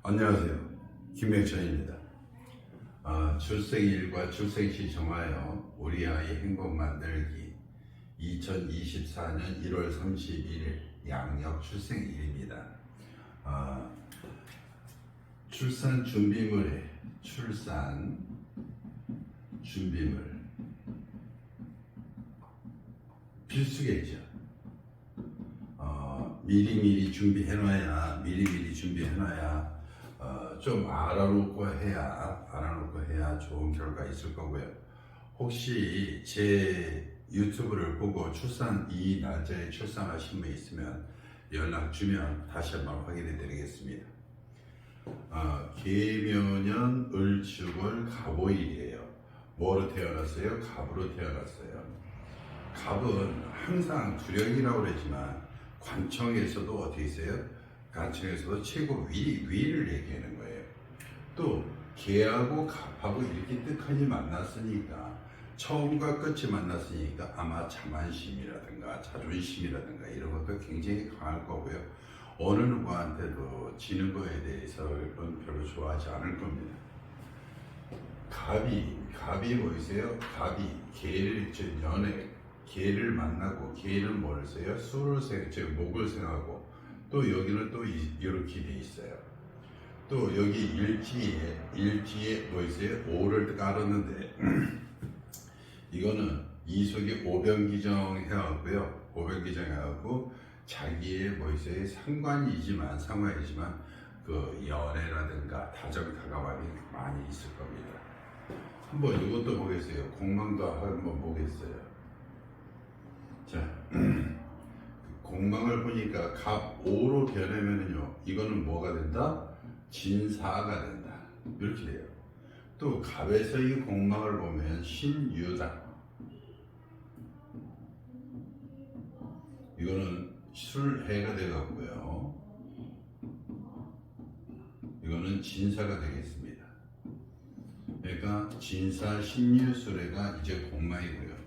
안녕하세요. 김명천입니다. 출생일과 출생시 정하여 우리 아이 행복 만들기 2024년 1월 31일 양력 출생일입니다. 출산 준비물에 출산 준비물 필수겠죠. 미리미리 준비해놔야 좀 알아놓고 해야 좋은 결과 있을 거고요. 혹시 제 유튜브를 보고 이 날짜에 출산하신 분 있으면 연락 주면 다시 한번 확인해 드리겠습니다. 계묘년 을축월 갑오일이에요. 뭐로 태어났어요? 갑으로 태어났어요. 갑은 항상 두령이라고 그러지만 관청에서도 어떻게 있어요? 관청에서도 최고 위를 얘기하는 거예요. 또 개하고 갑하고 이렇게 뜻하니 만났으니까 처음과 끝이 만났으니까 아마 자만심이라든가 자존심이라든가 이런 것도 굉장히 강할 거고요. 어느 누구한테도 지는 거에 대해서는 별로 좋아하지 않을 겁니다. 갑이 뭐이세요? 갑이 개를 만나고 개는 뭐를 써요? 목을 생하고 또 여기는 또 이렇게 돼 있어요. 또 여기 일지에 뭐 있어요? 오를 깔았는데 이거는 이 속에 오병기정 해갖고요. 오병기정 해갖고 자기의 뭐 있어요? 상관이지만 그 연애라든가 다정다감함이 많이 있을 겁니다. 한번 이것도 보겠어요. 공망도 한번 보겠어요. 자, 공망을 보니까 갑 5로 변하면은요, 이거는 뭐가 된다? 진사가 된다. 이렇게 돼요. 또 갑에서 이 공망을 보면 신유다. 이거는 술해가 되겠고요. 이거는 진사가 되겠습니다. 그러니까 진사, 신유술해가 이제 공망이고요.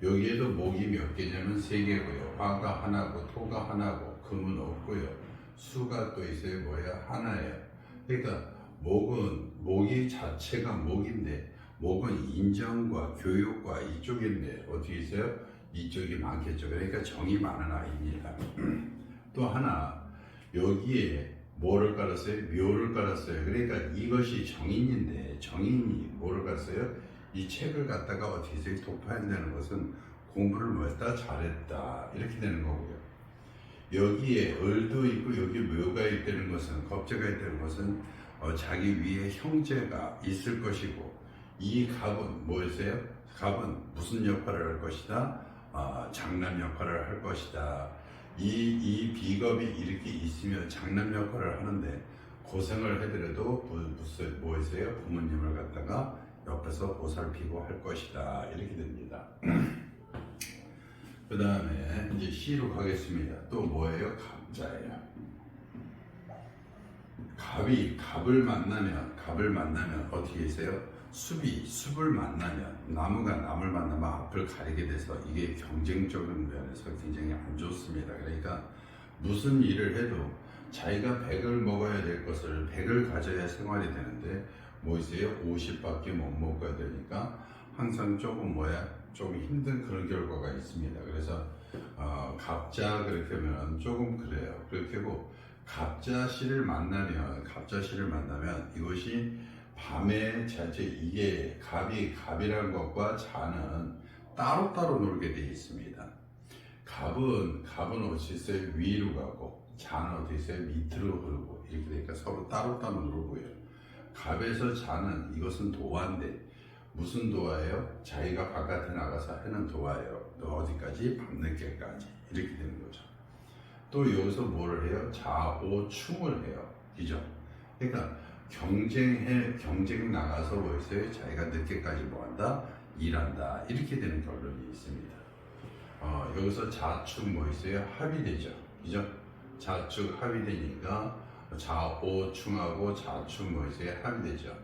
여기에도 목이 몇 개냐면 3개고요. 화가 하나고 토가 하나고 금은 없고요. 수가 또 있어요. 하나예요. 그러니까 목이 자체가 목인데 목은 인정과 교육과 이쪽인데 어떻게 있어요? 이쪽이 많겠죠. 그러니까 정이 많은 아이입니다. 또 하나 여기에 뭐를 깔았어요? 묘를 깔았어요. 그러니까 이것이 정인인데 정인이 뭐를 깔았어요? 이 책을 갖다가 어떻게 해서 독파한다는 것은 공부를 잘했다 이렇게 되는 거고요. 여기에 을도 있고 여기 묘가 있다는 것은 겁재가 있다는 것은 자기 위에 형제가 있을 것이고 이 갑은 뭐였어요? 갑은 무슨 역할을 할 것이다? 장남 역할을 할 것이다. 이 비겁이 이렇게 있으면 장남 역할을 하는데 고생을 해더라도 뭐였어요? 부모님을 갖다가 옆에서 보살피고 할 것이다 이렇게 됩니다. 그 다음에 이제 시로 가겠습니다. 또 뭐예요? 갑자예요. 갑을 만나면 어떻게 있어요? 숲을 만나면 나무가 남을 만나면 앞을 가리게 돼서 이게 경쟁적인 면에서 굉장히 안 좋습니다. 그러니까 무슨 일을 해도 자기가 100을 먹어야 될 것을 100을 가져야 생활이 되는데 뭐 있어요? 50밖에 못 먹어야 되니까 항상 조금 힘든 그런 결과가 있습니다. 그래서 갑자 그렇게 하면 조금 그래요. 그렇게 하고 갑자씨를 만나면 이것이 밤에 이게 갑이라는 것과 자는 따로따로 놀게 되어 있습니다. 갑은 어디 있어요? 위로 가고 자는 어디 있어요? 밑으로 흐르고 이렇게 되니까 서로 따로따로 놀고요. 갑에서 자는 이것은 도화인데 무슨 도화예요? 자기가 바깥에 나가서 하는 도화예요. 또 어디까지? 밤늦게까지 이렇게 되는 거죠. 또 여기서 뭐를 해요? 좌오충을 해요. 그죠? 그러니까 경쟁 나가서 뭐 있어요? 자기가 늦게까지 뭐한다? 일한다 이렇게 되는 결론이 있습니다. 여기서 자축 뭐 있어요? 합이 되죠. 그죠? 자축 합이 되니까 좌오충하고 자축 뭐 있어요? 합이 되죠.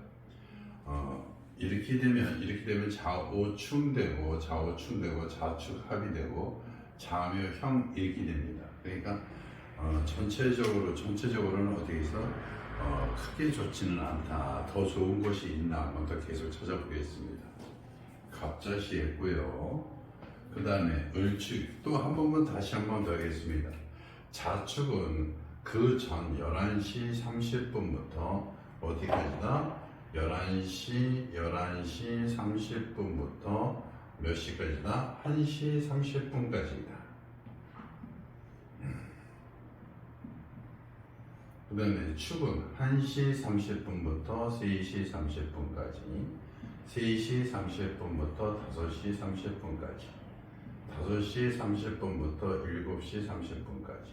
이렇게 되면 좌오충되고 자축 합이 되고 자묘형 이렇게 됩니다. 그러니까 전체적으로는 어떻게 해서 크게 좋지는 않다. 더 좋은 것이 있나 한번 더 계속 찾아보겠습니다. 갑자시 했고요. 그 다음에 을축 또 한 번만 다시 한 번 더 하겠습니다. 자축은 그 전 11시 30분부터 어디까지다? 11시 30분부터 몇 시까지다? 1시 30분까지다. 그 다음에 축은 1시 30분부터 3시 30분까지, 3시 30분부터 5시 30분까지, 5시 30분부터 7시 30분까지,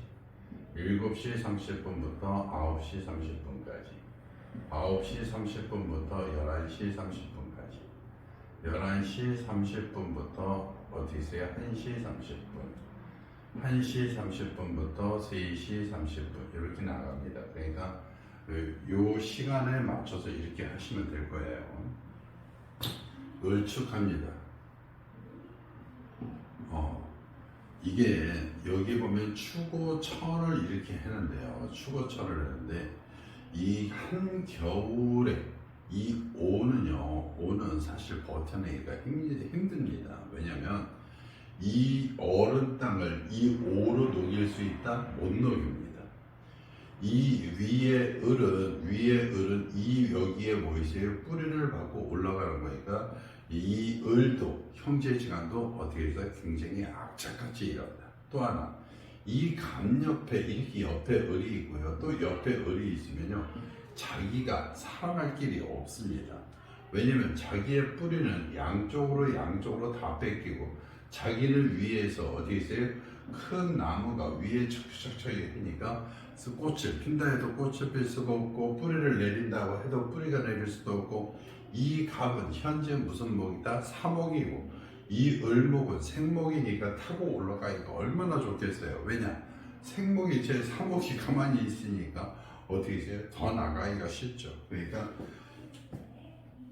7시 30분부터 9시 30분까지, 9시 30분부터 11시 30분까지, 11시 30분부터 어떻게 세요? 1시 30분, 1시 30분부터 3시 30분 이렇게 나갑니다. 그러니까 요 시간에 맞춰서 이렇게 하시면 될 거예요. 을축합니다. 이게 여기 보면 추고천을 이렇게 했는데요. 추고천을 했는데 이 한겨울에 이 오는 사실 버텨내기가 힘듭니다. 왜냐면 이 얼은 땅을 이 오로 녹일 수 있다? 못 녹입니다. 이 위에 을은 이 여기에 뭐 있어요? 뿌리를 받고 올라가는 거니까 이 을도 형제지간도 어떻게 해서 굉장히 악착같이 일어난다. 또 하나 이 감 옆에 이렇게 옆에 을이 있고요. 또 옆에 을이 있으면요 자기가 살아갈 길이 없습니다. 왜냐면 자기의 뿌리는 양쪽으로 다 뺏기고 자기를 위해서 어디 있어요? 큰 나무가 위에 척척척 하니까 꽃을 핀다 해도 꽃을 필 수가 없고 뿌리를 내린다고 해도 뿌리가 내릴 수도 없고 이 갑은 현재 무슨 목이다? 사목이고 이 을목은 생목이니까 타고 올라가니까 얼마나 좋겠어요. 왜냐? 생목이 제 사목이 가만히 있으니까 어떻게 있어요? 더 나가기가 쉽죠. 그러니까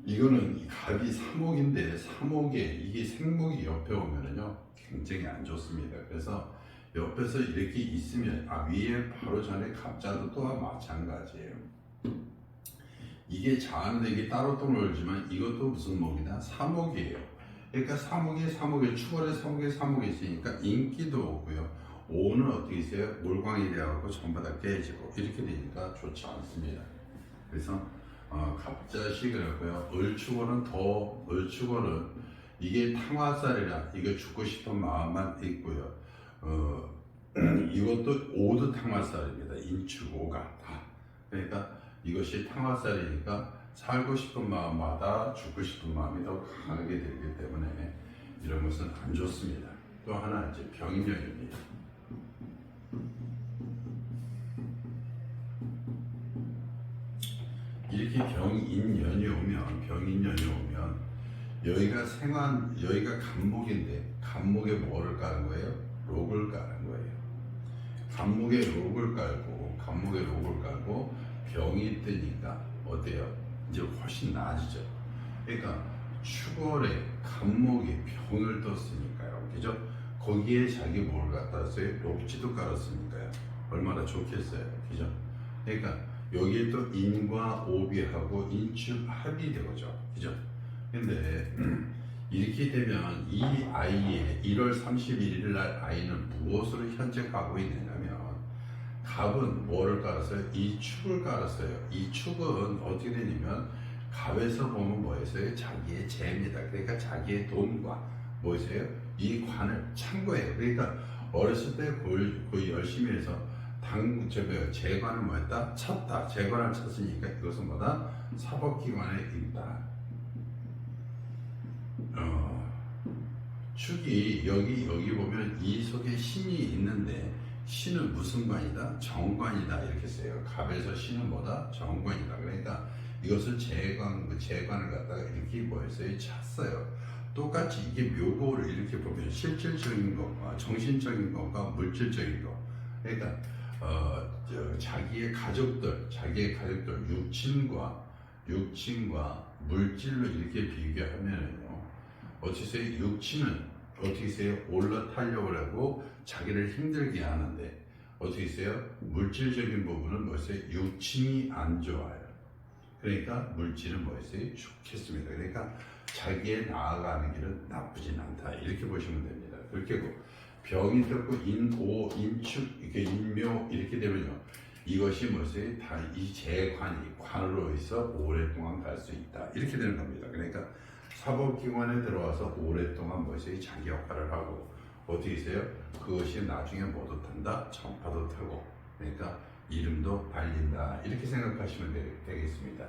이거는 갑이 사목인데 사목에 이게 생목이 옆에 오면은요 굉장히 안 좋습니다. 그래서 옆에서 이렇게 있으면 위에 바로 전에 갑자도 또한 마찬가지예요. 이게 자는데 이게 따로 또 놀지만 이것도 무슨 목이다? 사목이에요. 그러니까 사목에 추월에 사목에 있으니까 인기도 없고요. 오는 어떻게 있어요? 물광이 되어갖고 전부 다 깨지고 이렇게 되니까 좋지 않습니다. 그래서 갑자시 그랬고요. 을축월은 이게 탕화살이라 이거 죽고 싶은 마음만 있고요. 이것도 오도 탕화살입니다. 인축오가 다. 그러니까 이것이 탕화살이니까 살고 싶은 마음마다 죽고 싶은 마음이 더 강하게 되기 때문에 이런 것은 안 좋습니다. 또 하나 이제 병인년입니다. 이렇게 병인년이 오면 여기가 간목인데 간목에 뭐를 까는 거예요? 록을 까는 거예요. 간목에 록을 깔고 병이 뜨니까 어때요? 이제 훨씬 나아지죠. 그러니까 축월에 간목이 병을 떴으니까요. 그죠? 거기에 자기 뭘 갖다 써요? 록지도 깔았으니까요. 얼마나 좋겠어요. 그죠? 그러니까 여기에 또 인과 오비하고 인축 합이 되죠. 그죠? 근데 이렇게 되면 이 아이의 1월 31일 날 아이는 무엇으로 현재 가고 있느냐면 갑은 뭐를 깔았어요? 이 축을 깔았어요. 이 축은 어떻게 되냐면 갑에서 보면 뭐였어요? 자기의 재입니다. 그러니까 자기의 돈과 뭐였어요? 이 관을 찬 거예요. 그러니까 어렸을 때 거의 열심히 해서 재관을 뭐했다? 쳤다. 재관을 쳤으니까 이것은 뭐다? 사법기관에 있다. 축이 여기 보면 이 속에 신이 있는데 신은 무슨 관이다? 정관이다 이렇게 써요. 갑에서 신은 뭐다? 정관이다. 그러니까 이것을 재관을 갖다가 이렇게 뭐했어요? 찼어요. 똑같이 이게 묘고를 이렇게 보면 실질적인 것과 정신적인 것과 물질적인 것. 그러니까 자기의 가족들 육친과 물질로 이렇게 비교하면요. 어떻게 육친은 어떻게 해요? 올라타려고 하고 자기를 힘들게 하는데 어떻게 있어요? 물질적인 부분은 뭐였어요? 유침이 안 좋아요. 그러니까 물질은 뭐였어요? 좋겠습니다. 그러니까 자기의 나아가는 길은 나쁘진 않다. 이렇게 보시면 됩니다. 그렇게 병이 떴고 인오, 인축, 이렇게 인묘 이렇게 되면요. 이것이 뭐였어요? 다 이 재관이 관으로 해서 오랫동안 갈 수 있다. 이렇게 되는 겁니다. 그러니까 사법기관에 들어와서 오랫동안 뭐였어요? 자기 역할을 하고 어떻게 있어요? 그것이 나중에 뭐도 탄다? 전파도 타고 그러니까 이름도 발린다. 이렇게 생각하시면 되겠습니다.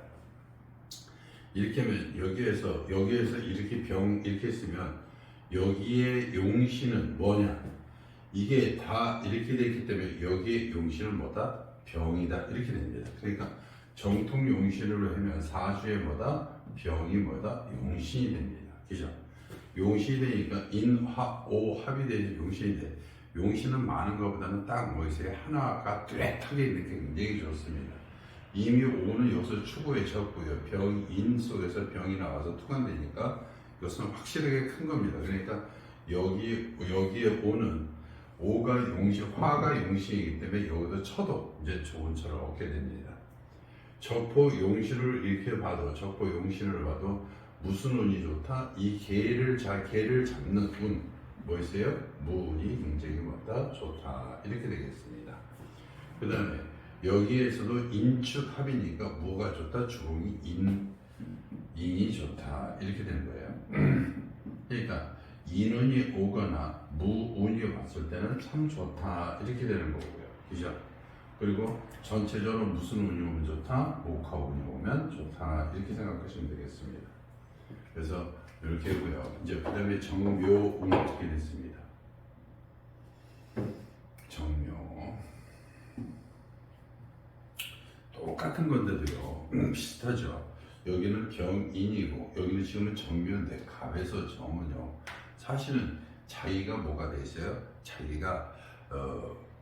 이렇게 하면 여기에서 이렇게 병 이렇게 쓰면 여기에 용신은 뭐냐? 이게 다 이렇게 됐기 때문에 여기에 용신은 뭐다? 병이다. 이렇게 됩니다. 그러니까 정통 용신으로 하면 사주에 뭐다? 병이 뭐다? 용신이 됩니다. 그죠? 용신이 되니까 인화오 합이 되는 용신이 돼. 용신은 많은 것보다는 딱 뭐 있어요? 하나가 뚜렷하게 있는 게 굉장히 좋습니다. 이미 오는 여기서 추구에 졌고요. 병인 속에서 병이 나와서 투관되니까 이것은 확실하게 큰 겁니다. 그러니까 여기에 오는 오가 용신, 화가 용신이기 때문에 여기도 쳐도 이제 좋은 철을 얻게 됩니다. 적포 용신을 이렇게 봐도 적포 용신을 봐도 무슨 운이 좋다? 이 개를 잡는 운 뭐 있어요? 무운이 굉장히 뭐다? 좋다. 이렇게 되겠습니다. 그 다음에 여기에서도 인축합이니까 무가 좋다, 주공이 인이 좋다 이렇게 되는 거예요. 그러니까 인운이 오거나 무운이 왔을 때는 참 좋다 이렇게 되는 거고요. 그죠? 그리고 전체적으로 무슨 운이 오면 좋다, 목화운이 오면 좋다 이렇게 생각하시면 되겠습니다. 그래서 이렇게 하고요. 이제 그 다음에 정묘운 어떻게 됐습니다. 정묘 똑같은 건데도요 비슷하죠. 여기는 병인이고 여기는 지금은 정묘인데 갑에서 정은요 사실은 자기가 뭐가 돼 있어요? 자기가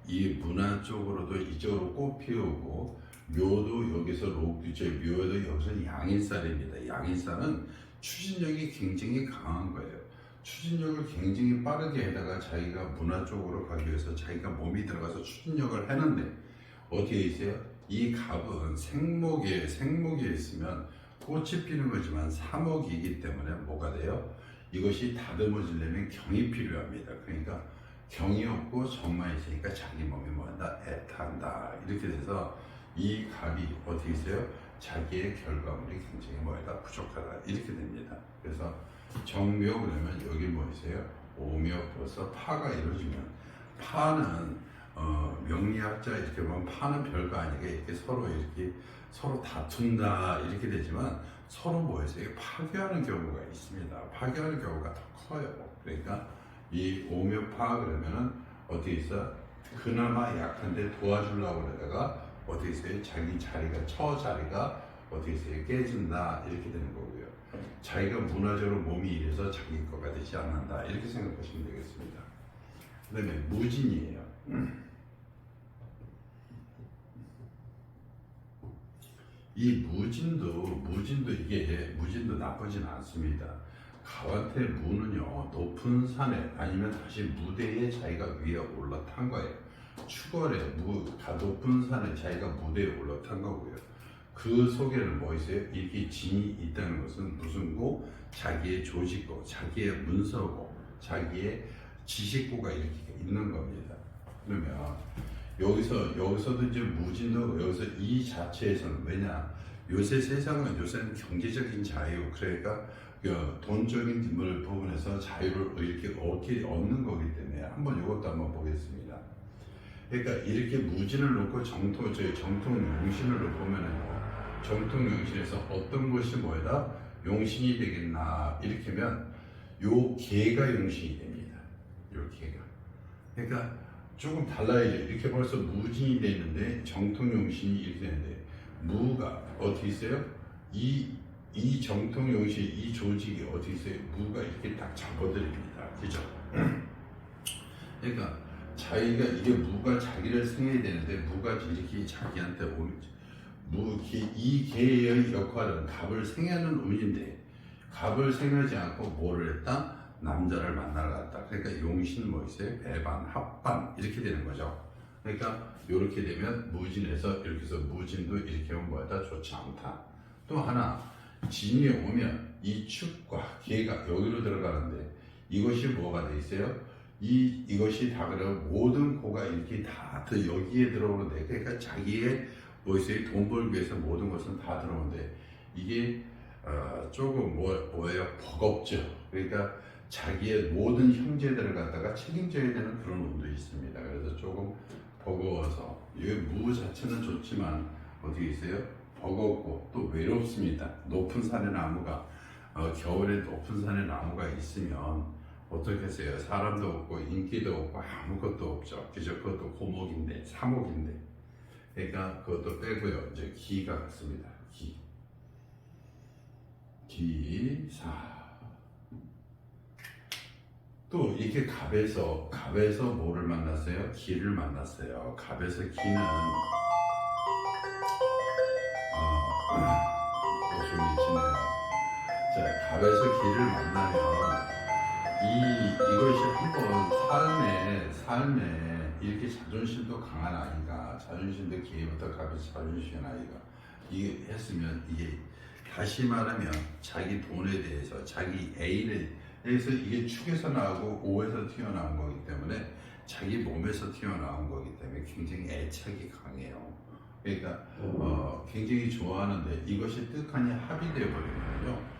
이 문화 쪽으로도 이쪽으로 꽃 피우고 묘도 여기서 묘도 여기서 양인살입니다. 양인살은 추진력이 굉장히 강한 거예요. 추진력을 굉장히 빠르게 해다가 자기가 문화 쪽으로 가기 위해서 자기가 몸이 들어가서 추진력을 하는데 어디에 있어요? 이 갑은 생목에 있으면 꽃이 피는 거지만 사목이기 때문에 뭐가 돼요? 이것이 다듬어지려면 경이 필요합니다. 그러니까 경이 없고 정만 있으니까 자기 몸이 뭐한다? 애탄다. 이렇게 돼서 이 갑이 어떻게 있어요? 자기의 결과물이 굉장히 뭐다? 부족하다. 이렇게 됩니다. 그래서 정묘 그러면 여기 뭐 있어요? 오묘 벌써 파가 이루어지면 파는 명리학자 이렇게 보면 파는 별거 아니게 이렇게 서로 다툰다 이렇게 되지만 서로 뭐였어요? 파괴하는 경우가 있습니다. 파괴하는 경우가 더 커요. 그러니까 이 오묘파 그러면은 어떻게 있어? 그나마 약한데 도와주려고 그러다가 어떻게 있어요? 자기 자리가 처자리가 어떻게 있어요? 깨진다 이렇게 되는 거고요. 자기가 문화적으로 몸이 이래서 자기 거가 되지 않는다 이렇게 생각하시면 되겠습니다. 그 다음에 무진이에요. 이 무진도 나쁘진 않습니다. 갑한테 무는요 높은 산에 아니면 다시 무대에 자기가 위에 올라탄 거예요. 추월에 높은 산에 자기가 무대에 올라탄 거고요. 그 속에는 뭐 있어요? 이렇게 진이 있다는 것은 무슨 고? 자기의 조직고, 자기의 문서고, 자기의 지식고가 이렇게 있는 겁니다. 그러면 여기서도 이제 무진도 여기서 이 자체에서는 왜냐? 요새는 경제적인 자유, 그러니까 돈적인 부분에서 자유를 이렇게 얻는 거기 때문에 이것도 한번 보겠습니다. 그러니까 이렇게 무진을 놓고 정통 용신을 놓으면요, 정통 용신에서 어떤 것이 뭐다? 용신이 되겠나? 이렇게 하면 요 개가 용신이 됩니다. 요 개가. 그러니까 조금 달라야죠. 이렇게 벌써 무진이 되는데 정통 용신이 이렇게 되는데 무가 어떻게 있어요? 이 정통 용신 이 조직이 어떻게 있어요? 무가 이렇게 딱 잡아들입니다. 그죠? 그러니까 자기가 이게 무가 자기를 생해야 되는데 무가 이렇게 자기한테 오는 이 개의 역할은 갑을 생하는 운인데 갑을 생하지 않고 뭐를 했다? 남자를 만나러 갔다. 그러니까 용신 뭐 있어요? 배반, 합반 이렇게 되는 거죠. 그러니까 이렇게 되면 무진에서 이렇게 해서 무진도 이렇게 하면 뭐다 좋지 않다. 또 하나 진이 오면 이 축과 기가 여기로 들어가는데 이것이 뭐가 돼 있어요? 이것이 다 그러면 모든 고가 이렇게 다 여기에 들어오는데 그러니까 자기의 뭐있어요? 돈 벌기 위해서 모든 것은 다 들어오는데 이게 조금 뭐예요? 버겁죠. 그러니까 자기의 모든 형제들을 갖다가 책임져야 되는 그런 운도 있습니다. 그래서 조금 버거워서 이 무 자체는 좋지만 어떻게 있어요? 버겁고 또 외롭습니다. 높은 산의 나무가 겨울에 높은 산의 나무가 있으면 어떻게 하세요? 사람도 없고 인기도 없고 아무것도 없죠. 그죠? 그것도 고목인데 사목인데 그러니까 그것도 빼고요. 이제 기가 같습니다. 기사 또 이렇게 갑에서 뭐를 만났어요? 기를 만났어요. 갑에서 기는 조금 지네요. 자, 갑에서 기를 만나면 이것이 한번 삶에 이렇게 자존심도 강한 아이가 자존심도 기회부터 갑에서 자존심인 아이가 이게 했으면 이게 다시 말하면 자기 돈에 대해서 자기 애인에 대해서 이게 축에서 나오고 오에서 튀어나온 거기 때문에 자기 몸에서 튀어나온 거기 때문에 굉장히 애착이 강해요. 그러니까 굉장히 좋아하는데 이것이 뜻하니 합의되어 버리면요.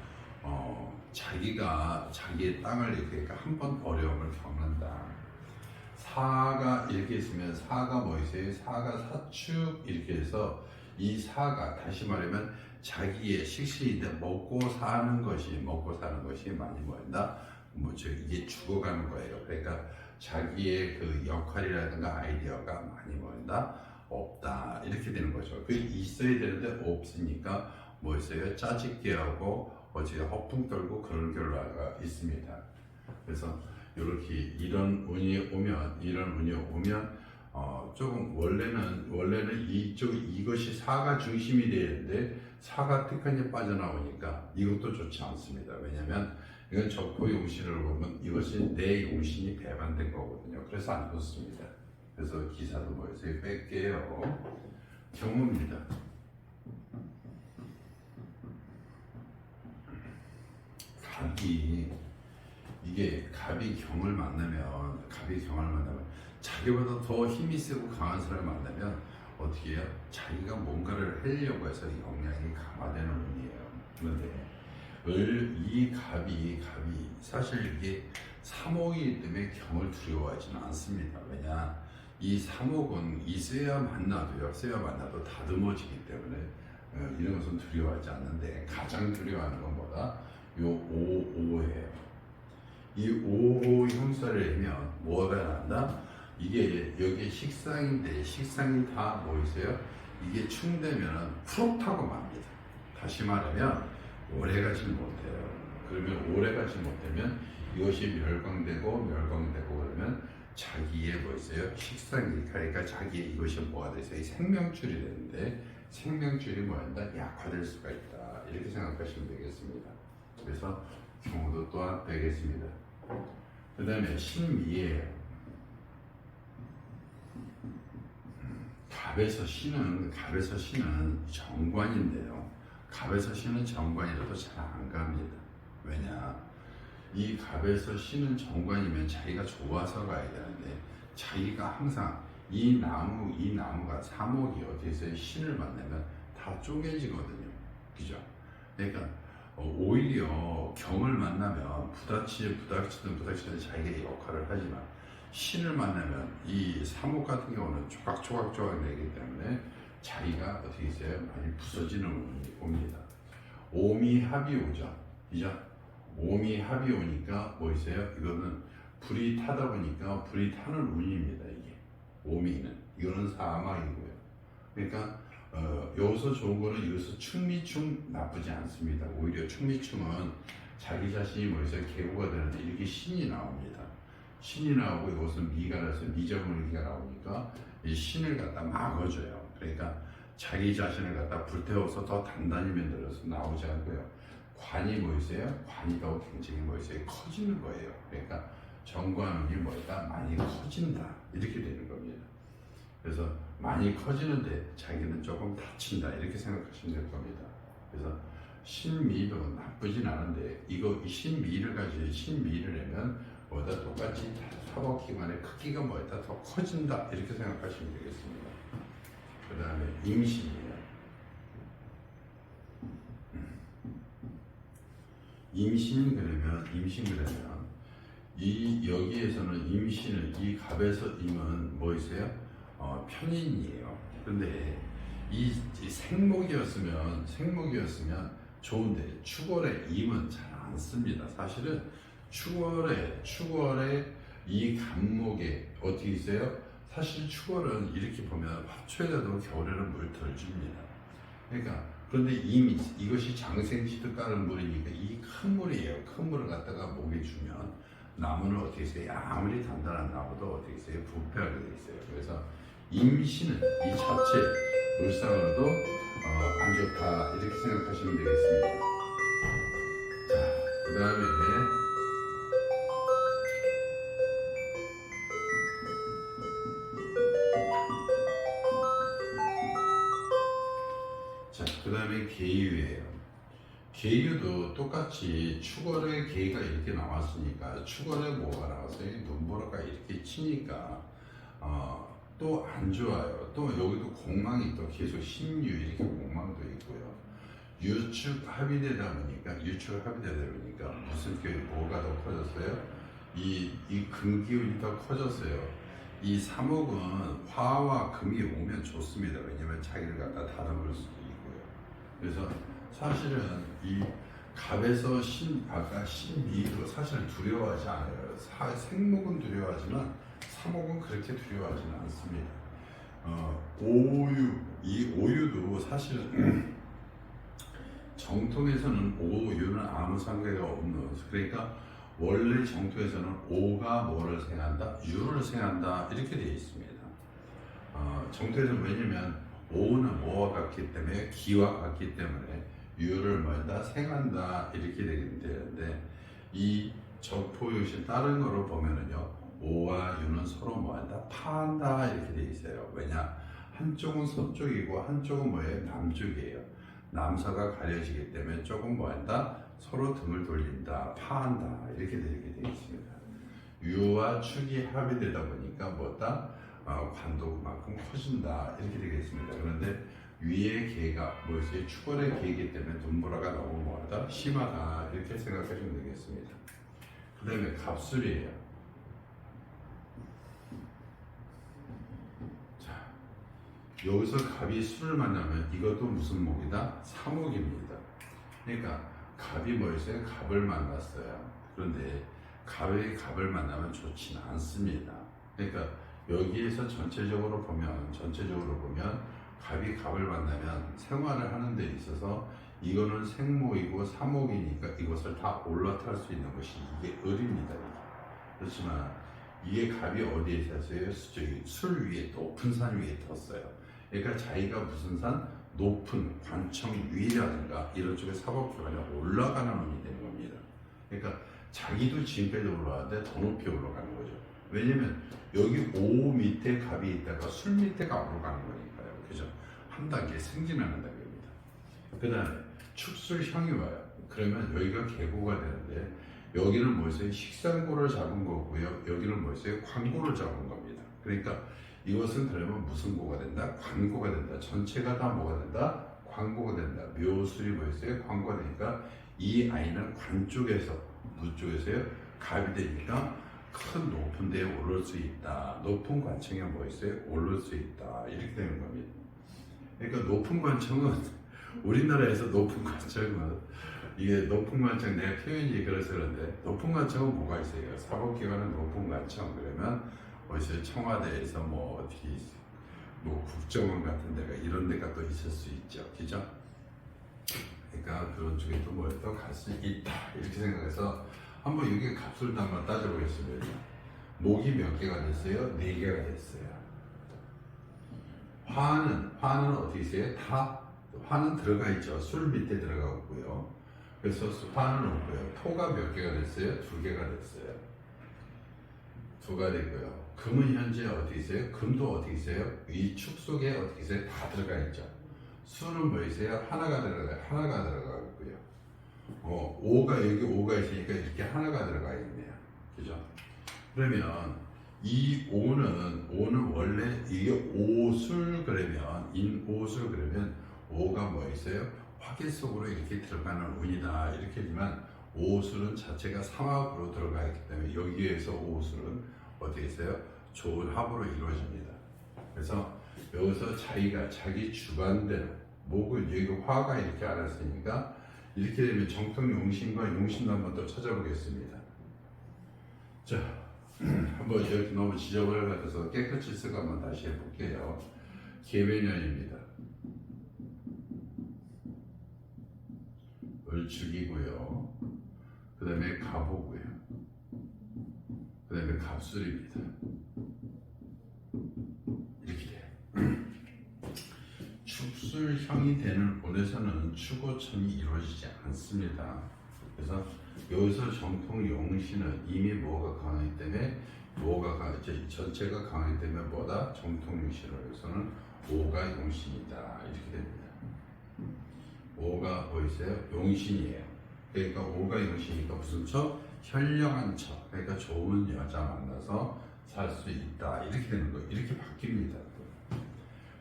자기가 자기의 땅을 이렇게 그러니까 한 번 어려움을 겪는다. 사가 이렇게 있으면 사가 뭐 있어요? 사가 사축 이렇게 해서 이 사가 다시 말하면 자기의 식신인데 먹고 사는 것이 많이 뭐한다? 뭐죠? 이게 죽어가는 거예요. 그러니까 자기의 그 역할이라든가 아이디어가 많이 뭐한다? 없다 이렇게 되는 거죠. 그게 있어야 되는데 없으니까 뭐 있어요? 짜증게 하고 어찌 허풍 떨고 그런 결과가 있습니다. 그래서 이렇게 이런 운이 오면 조금 원래는 이것이 사가 중심이 되는데 사가 특한이 빠져나오니까 이것도 좋지 않습니다. 왜냐하면 이건 적고 용신을 보면 이것이 내 용신이 배반된 거거든요. 그래서 안 좋습니다. 그래서 기사도 뭐였어요? 뺄게요. 경우입니다. 갑이 경을 만나면 자기보다 더 힘이 세고 강한 사람을 만나면 어떻게 해요? 자기가 뭔가를 하려고 해서 영향이 강화되는 운이에요. 그런데 이 갑이 사실 이게 사목이기 때문에 경을 두려워하지는 않습니다. 왜냐? 이 사목은 있어야 만나도 다듬어지기 때문에 이런 것은 두려워하지 않는데 가장 두려워하는 건 뭐다? 요 5예요. 이 5 형사를 하면 뭐가 난다? 이게 여기 식상인데 식상이 다 뭐 있어요? 이게 충되면 푹 타고 맙니다. 다시 말하면 오래가지 못해요. 그러면 오래가지 못하면 이것이 멸광되고 그러면 자기의 뭐 있어요? 식상이 그러니까 자기의 이것이 뭐가 돼서 생명줄이 되는데 생명줄이 뭐한다? 약화될 수가 있다. 이렇게 생각하시면 되겠습니다. 그래서 경우도 또한 빼겠습니다. 그 다음에 신미예요. 갑에서 신은 정관인데요. 갑에서 신은 정관이라도 잘 안 갑니다. 왜냐? 이 갑에서 신은 정관이면 자기가 좋아서 가야 되는데 자기가 항상 이 나무가 사목이 어디서 신을 만나면 다 쪼개지거든요. 그죠? 그러니까 오히려 경을 만나면 부닥치든 자기의 역할을 하지만 신을 만나면 이 사목 같은 경우는 조각 내기 때문에 자기가 어떻게 있어요? 많이 부서지는 운이 옵니다. 오미합이 오죠. 그죠? 오미합이 오니까 뭐 있어요? 이거는 불이 타다 보니까 불이 타는 운입니다. 이게 오미는 이거는 사망이고요. 그러니까 여기서 좋은 거는 이것은 충미충 나쁘지 않습니다. 오히려 충미충은 자기 자신이 뭐 있어요? 계고가 되는데 이렇게 신이 나옵니다. 신이 나오고 이것은 미가 나서 미적물기가 나오니까 이 신을 갖다 막아줘요. 그러니까 자기 자신을 갖다 불태워서 더 단단히 만들어서 나오지 않고요. 관이 뭐 있어요? 관이 더 굉장히 뭐 있어요? 커지는 거예요. 그러니까 정관운이 뭐다? 많이 커진다. 이렇게 되는 겁니다. 그래서 많이 커지는데 자기는 조금 다친다 이렇게 생각하시면 될 겁니다. 그래서 신미도 나쁘진 않은데 이거 이 신미를 가지고 신미를 내면 뭐다 똑같이 사법기관의 크기가 뭐다 더 커진다 이렇게 생각하시면 되겠습니다. 그 다음에 임신이에요. 임신 그러면 이 여기에서는 임신은 이 갑에서 임은 뭐 있어요? 편인이에요. 근데 이 생목이었으면 좋은데 축월에 임은 잘 안 씁니다. 사실은 축월에 이 간목에 어떻게 있어요? 사실 축월은 이렇게 보면 화초에다도 겨울에는 물 덜 줍니다. 그러니까 그런데 이미 이것이 장생시드 깔은 물이니까 이 큰 물이에요. 큰 물을 갖다가 목에 주면 나무는 어떻게 있어요? 아무리 단단한 나무도 어떻게 있어요? 부패하게 돼 있어요. 그래서 임신은 이 자체 물상으로도 안 좋다 이렇게 생각하시면 되겠습니다. 자, 그 다음에 계유예요. 계유도 똑같이 축월에 계가 이렇게 나왔으니까 축월에 뭐가 나왔어요? 눈보라가 이렇게 치니까 또 안 좋아요. 또 여기도 공망이 또 계속 신유 이렇게 공망도 있고요. 유축 합의되다 보니까 무슨 기운이 뭐가 더 커졌어요? 이 금기운이 더 커졌어요. 이 삼옥은 화와 금이 오면 좋습니다. 왜냐면 자기를 갖다 다듬을 수도 있고요. 그래서 사실은 이 갑에서 아까 신미도 사실 두려워하지 않아요. 생목은 두려워하지만 삼목은 그렇게 두려워하지는 않습니다. 이 오유도 사실은 정통에서는 오유는 아무 상관이 없는, 그러니까 원래 정통에서는 오가 뭐를 생한다? 유를 생한다 이렇게 되어 있습니다. 정통에서는 왜냐면 오는 뭐와 같기 때문에 기와 같기 때문에 유를 뭐한다? 생한다 이렇게 되는데 이 적포유신 다른 거로 보면은요 오와 유는 서로 뭐한다? 파한다 이렇게 되어 있어요. 왜냐? 한쪽은 서쪽이고 한쪽은 뭐예요? 남쪽이에요. 남서가 가려지기 때문에 조금 뭐한다? 서로 등을 돌린다, 파한다 이렇게 되어 있습니다. 유와 축이 합의되다 보니까 뭐다? 관도 그만큼 커진다 이렇게 되겠습니다. 그런데 위의 계가 뭐였어요? 축월의 계이기 때문에 눈보라가 너무 뭐하다? 심하다 이렇게 생각하시면 되겠습니다. 그 다음에 갑술이에요. 자, 여기서 갑이 술을 만나면 이것도 무슨 목이다? 사목입니다. 그러니까 갑이 뭐였어요? 갑을 만났어요. 그런데 갑을 만나면 좋지는 않습니다. 그러니까 여기에서 전체적으로 보면 갑이 갑을 만나면 생활을 하는 데 있어서 이거는 생목이고 사목이니까 이것을 다 올라탈 수 있는 것이 이게 을입니다. 그렇지만 이게 갑이 어디에 섰어요? 술 위에 높은 산 위에 떴어요. 그러니까 자기가 무슨 산? 높은 관청 위라든가 이런 쪽에 사법기관에 올라가는 놈이 되는 겁니다. 그러니까 자기도 지금까지 올라가는데 더 높이 올라가는 거죠. 왜냐면 여기 오 밑에 갑이 있다가 술 밑에 갑으로 가는 거니까요. 그죠? 한 단계 승진하는 단계입니다. 그 다음에 축술형이 와요. 그러면 여기가 계고가 되는데 여기는 뭐였어요? 식상고를 잡은 거고요. 여기는 뭐였어요? 관고를 잡은 겁니다. 그러니까 이것은 그러면 무슨 고가 된다? 관고가 된다. 전체가 다 뭐가 된다? 관고가 된다. 묘술이 뭐였어요? 관고가 되니까 이 아이는 관 쪽에서 무 쪽에서요 갑이 되니까 큰 높은 데에 오를 수 있다. 높은 관청에 뭐 있어요? 오를 수 있다. 이렇게 되는 겁니다. 그러니까 높은 관청은 우리나라에서 높은 관청은 이게 높은 관청 내 표현이 그래서 그런데 높은 관청은 뭐가 있어요? 사법기관은 높은 관청 그러면 뭐 있어요? 청와대에서 뭐 어디 뭐 국정원 같은 데가 이런 데가 또 있을 수 있죠, 그죠? 그러니까 그런 쪽에 또 뭐 또 갈 수 있다 이렇게 생각해서 한번 여기 갑술도 한번 따져보겠습니다. 목이 몇 개가 됐어요? 4개가 됐어요. 화는 어떻게 있어요? 다 화는 들어가 있죠. 술 밑에 들어가 있고요. 그래서 화는 없고요. 토가 몇 개가 됐어요? 2개가 됐어요. 2가 됐고요. 금은 현재 어떻게 있어요? 금도 어떻게 있어요? 이 축 속에 어떻게 있어요? 다 들어가 있죠. 수는 뭐 있어요? 하나가 들어가고요. 5가 여기 5가 있으니까 이렇게 하나가 들어가 있네요. 그죠? 그러면 이 5는 원래 이게 오술 그러면 인오술 그러면 5가 뭐 있어요? 화계 속으로 이렇게 들어가는 운이다 이렇게 하지만 오술은 자체가 삼합으로 들어가 있기 때문에 여기에서 오술은 어떻게 있어요? 좋은 합으로 이루어집니다. 그래서 여기서 자기 주관대로 목을 여기 화가 이렇게 알았으니까 이렇게 되면 정통 용신과 용신도 한번 더 찾아보겠습니다. 자, 한번 이렇게 너무 지저분을 같아서 깨끗이 쓰고 한번 다시 해볼게요. 계매년입니다. 을축이고요. 그 다음에 갑오고요. 그 다음에 갑술입니다. 이렇게 돼요. 축술형이 되는 본에서는 축오천이 이루어지지 않습니다. 그래서 여기서 정통 용신은 이미 뭐가 강하기 때문에 전체가 강하기 때문에 뭐다? 정통 용신으로서는 5가 용신이다 이렇게 됩니다. 5가 뭐 있어요? 용신이에요. 그러니까 5가 용신이니까 무슨 척? 현명한 척. 그러니까 좋은 여자 만나서 살 수 있다 이렇게 되는 거예요. 이렇게 바뀝니다.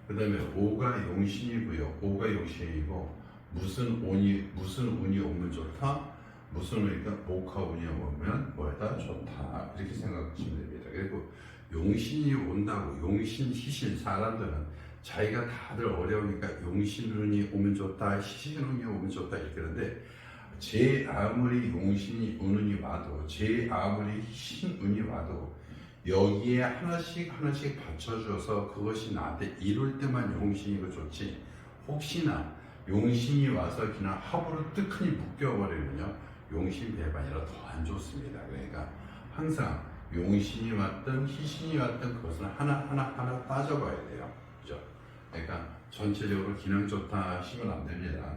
그 다음에 5가 용신이고요. 5가 용신이고 무슨 운이 오면 좋다? 무슨 운이니까 목화운이 오면 뭐다? 좋다. 이렇게 생각하시면 됩니다. 그리고 용신이 온다고 용신, 희신 사람들은 자기가 다들 어려우니까 용신운이 오면 좋다, 희신운이 오면 좋다 이렇게 하는데 제 아무리 용신이 운이 와도 제 아무리 희신운이 와도 여기에 하나씩 받쳐줘서 그것이 나한테 이룰 때만 용신이고 좋지 혹시나 용신이 와서 그냥 합으로 뜨끈히 묶여버리면요 용신 배반이라 더 안 좋습니다. 그러니까 항상 용신이 왔든 희신이 왔든 그것은 하나 따져봐야 돼요. 그죠? 그러니까 전체적으로 기능 좋다 하시면 안 됩니다.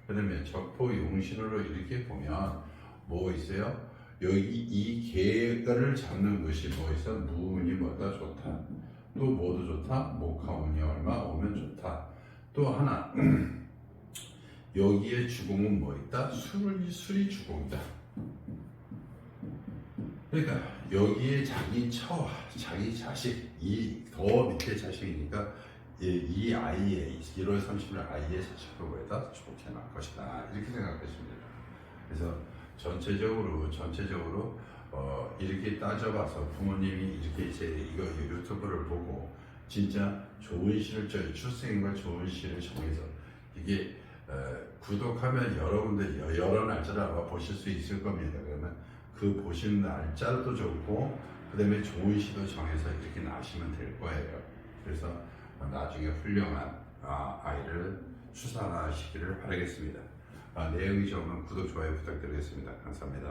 그 다음에 적포 용신으로 이렇게 보면 뭐 있어요? 여기 이 계를 잡는 것이 뭐 있어? 무운이 뭐다 좋다. 또 뭐도 좋다? 목화운이 얼마 오면 좋다. 또 하나 여기에 주공은 뭐 있다? 술이 주공이다. 그러니까 여기에 자기 처와 자기 자식 이 더 밑에 자식이니까 이 아이의 1월 30일 아이의 자식도 뭐다? 좋게 날 것이다. 이렇게 생각하시면 돼요. 그래서 전체적으로 이렇게 따져봐서 부모님이 이렇게 이거 유튜브를 보고 진짜 좋은 시를 출생과 좋은 시를 정해서 이게 구독하면 여러분들 여러 날짜를 아마 보실 수 있을 겁니다. 그러면 그 보시는 날짜도 좋고 그 다음에 좋은 시도 정해서 이렇게 나시면 될 거예요. 그래서 나중에 훌륭한 아이를 출산하시기를 바라겠습니다. 내용이 좋으면 구독, 좋아요 부탁드리겠습니다. 감사합니다.